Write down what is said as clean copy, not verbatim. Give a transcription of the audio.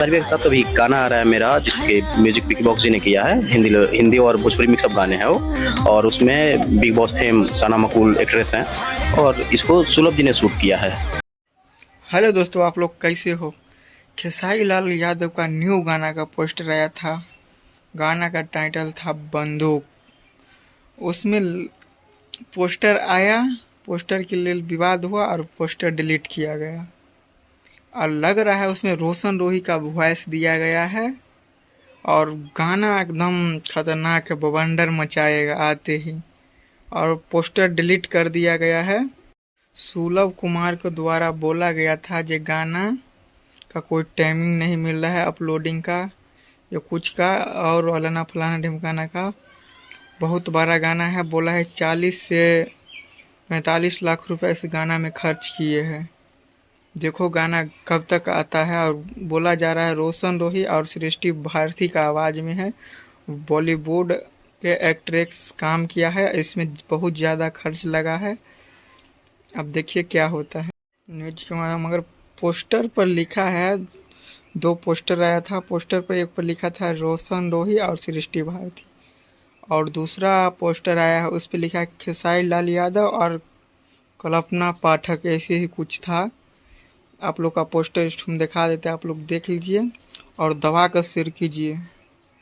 के साथ अभी गाना आ रहा है मेरा, जिसके म्यूजिक बिग बॉस जी ने किया है। हिंदी और भोजपुरी मिक्स अप गाने हैं वो, और उसमें बिग बॉस फेम सना मकबूल एक्ट्रेस हैं, और इसको सुलभ जी ने शूट किया है। हेलो दोस्तों, आप लोग कैसे हो। खेसारी लाल यादव का न्यू गाना का पोस्टर आया था। गाना का टाइटल था बंदूक। उसमें पोस्टर आया, पोस्टर के लिए विवाद हुआ और पोस्टर डिलीट किया गया। और लग रहा है उसमें रोशन रोही का वॉइस दिया गया है। और गाना एकदम खतरनाक है, बवंडर मचाएगा आते ही। और पोस्टर डिलीट कर दिया गया है। सुलभ कुमार के द्वारा बोला गया था ये गाना का कोई टाइमिंग नहीं मिल रहा है अपलोडिंग का या कुछ का, और अलाना फलाना ढिमकाना का। बहुत बड़ा गाना है, बोला है 40 से 45 लाख रुपए इस गाना में खर्च किए हैं। देखो गाना कब तक आता है। और बोला जा रहा है रोशन रोही और सृष्टि भारती का आवाज़ में है। बॉलीवुड के एक्ट्रेस काम किया है, इसमें बहुत ज़्यादा खर्च लगा है। अब देखिए क्या होता है। न्यूज के मगर पोस्टर पर लिखा है, दो पोस्टर आया था। पोस्टर पर एक पर लिखा था रोशन रोही और सृष्टि भारती, और दूसरा पोस्टर आया है उस पर लिखा है खेसारी लाल यादव और कल्पना पाठक, ऐसे ही कुछ था। आप लोग का पोस्टर हम दिखा देते हैं, आप लोग देख लीजिए और दबा कर शेयर कीजिए।